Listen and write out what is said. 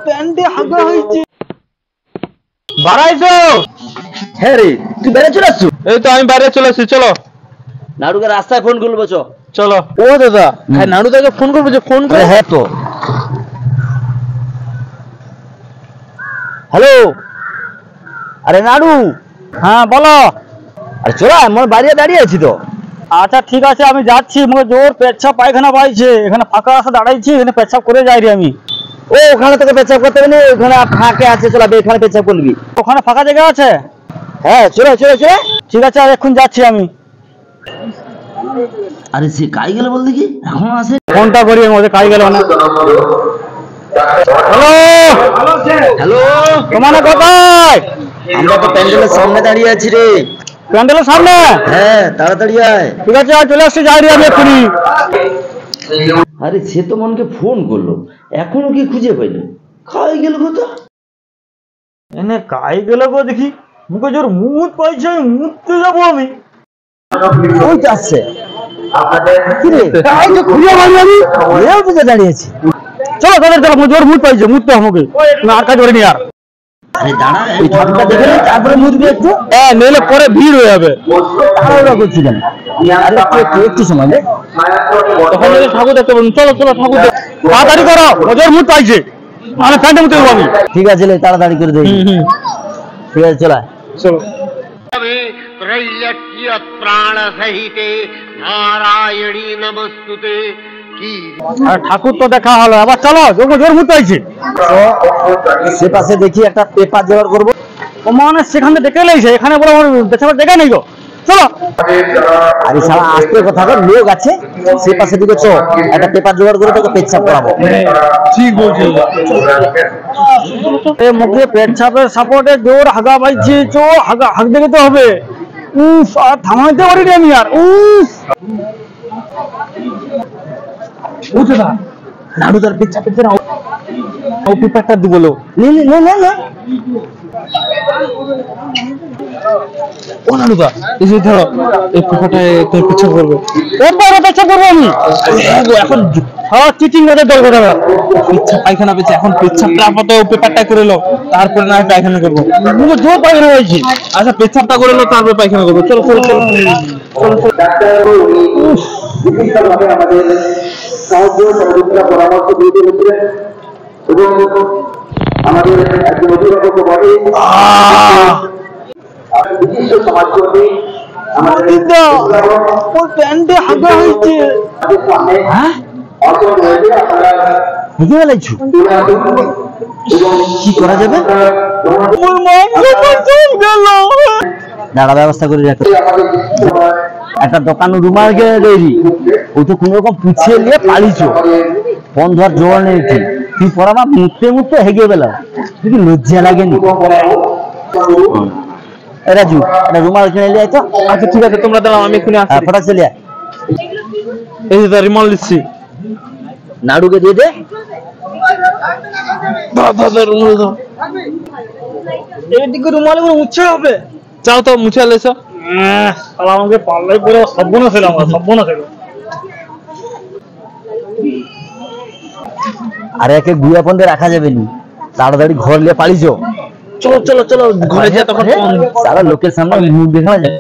প্যান্টে হাগা হয়েছে। বাড়াইছো? হ্যাঁ রে, তুই বাইরে চলে আসছো? এই তো আমি বাইরে চলে আসছি, চলো। নাড়ুকে রাস্তায় ফোন করবো, চলো। ও দাদা, নাড়ু দাকে ফোন করবো যে, ফোন করে। হ্যাঁ তো। হ্যালো, আরে নাড়ু। হ্যাঁ বলো। আরে চলো, আমার বাড়ি দাঁড়িয়ে আছি তো। আচ্ছা ঠিক আছে, আমি যাচ্ছি। মুখে জোর পেচ্ছাপ পায়খানা পাইছে, এখানে ফাঁকা রাস্তা দাঁড়াইছি, এখানে পেচ্ছাপ করে যাই রে আমি। ও ওখানে তোকে পেচ্ছাপ করতে হবে না, ওখানে ফাঁকে আছে, চলো এখানে পেচ্ছাপ করবি। ওখানে ফাঁকা জায়গা আছে? হ্যাঁ চলো চলো চলো। ঠিক আছে, আর এখন যাচ্ছি আমি। আরে সে কাই গেল বল দেখি, এখন আসে। ফোনটা করি, ওদের কাজ গেল না। হ্যালো হ্যালো, তোমার কোথায়? আমরা তো প্যান্ডেলের সামনে দাঁড়িয়ে আছি রে। প্যান্ডেলের সামনে? হ্যাঁ তাড়াতাড়ি আয়। ঠিক আছে, আর চলে আসছি, যাই রে আমি এক্ষুনি। আরে সে তো মনকে ফোন করলো, এখনো কি খুঁজে পাইলো? খাই গেল কোথা? এনে কাই গেল গো দেখি। মুখে জোর মুত পাইছে, মুততে যাবো আমি। ওই তো আসছে। কি রে, কাই তো খুঁজে পাইনি আমি, এও তো দাঁড়িয়েছি। চলো তাদের, চলো, জোর মুত পাইছে, মুততে আমাকে। আর কাজ করিনি আর। আরে দাঁড়া, ওই ঠাকুরটা দেখে নে, তারপরে মুতবি একটু। হ্যাঁ, নইলে পরে ভিড় হয়ে যাবে। তাড়াহুড়া করছি কেন? আরে একটু সময় দে। তখন যদি ঠাকুর দেখতে বলুন, চলো চলো ঠাকুর দেখ। তাড়াতাড়ি করো, জোর মুত পাইছে। মানে প্যান্টে মুতে দেবো আমি। ঠিক আছে, তাড়াতাড়ি করে দেই। ঠিক আছে, চলা চলো। त्रैलक्य प्राण सहिते नारायणी नमस्तुते की। আর ঠাকুর তো দেখা হলো, আবার চলো, জোর মুত পাইছে। সে পাশে দেখি একটা পেপার জোগাড় করবো। ও মানে সেখানে দেখে লাইছে, এখানে বলে আমার বেচাবার জায়গা নেই গো। চলো। আরে সারা আসতে কথা বল, লোক আছে সে পাশে দিকে, চো একটা পেপার জোগাড় করে তোকে পেচ্ছাপ করাবো। ঠিক বলছি। এ মুখে পেচ্ছাপের সাপোর্টে জোর হাগা পাইছে, চো হাগ দেখে তো হবে। উফ, আর থামাইতে পারিনি আমি আর। উফ, বুঝে না নাড়ু তার পেচ্ছাপ পেচ্ছে না। ও পেপারটা দি বলো। নে নে নে নে। ও নাড়ুদা, এই যে ধরো, এই পেপারটায় তোর পেচ্ছাপ করবে। এরপরে পেচ্ছাপ করবো আমি। এখন চিটিং ওদের দল কথা। পেচ্ছাপ পায়খানা পেয়েছে, এখন পেচ্ছাপটা আপাতত পেপারটা করে লো, তারপরে না পায়খানা করবো। জোর পায়খানা হয়েছি। আচ্ছা পেচ্ছাপটা করে লো, তারপরে পায়খানা করবো। চলো চলো চলো বিভিন্নভাবে আমাদের সাহায্য সহযোগিতা পরামর্শ দিয়ে দিয়েছিলেন এবং আমাদের একজন অভিভাবক বলে বিশিষ্ট সমাজকর্মী আমাদের প্যান্টে হাগা হয়েছে। হ্যাঁ অর্জন রয়েছে। আপনারা বুঝে গেলাইছু, কি করা যাবে? দাঁড়া, ব্যবস্থা করে রাখো। একটা দোকান রুমাল গিয়ে তৈরি, ও তো কোন রকম পুছিয়ে নিয়ে পালিছো, বন্ধ আর জোর নেই। তুই পড়াবা মুততে মুততে হেগে গেল, তুই কি লজ্জা লাগেনি? রাজু, একটা রুমাল কিনে নিয়ে আয় তো। আচ্ছা ঠিক আছে, তোমরা দাঁড়াও, আমি এক্ষুনি আসছি। ফটাক চলে আয়। এই যে রিমল দিচ্ছি। নাড়ুকে দিয়ে দে। এইদিকে রুমালে করে মুছে হবে। যাও তো, মুছে এলেছো। আমাকে পাল্লাই করে সব্বনা ছিল, আমার সব্বনা ছিল। আরে একে গুয়া পন্দে রাখা যাবে নি, তাড়াতাড়ি ঘর নিয়ে পালিছো। চলো চলো চলো, ঘরে যা, তখন সারা লোকের সামনে মুখ দেখা যায়।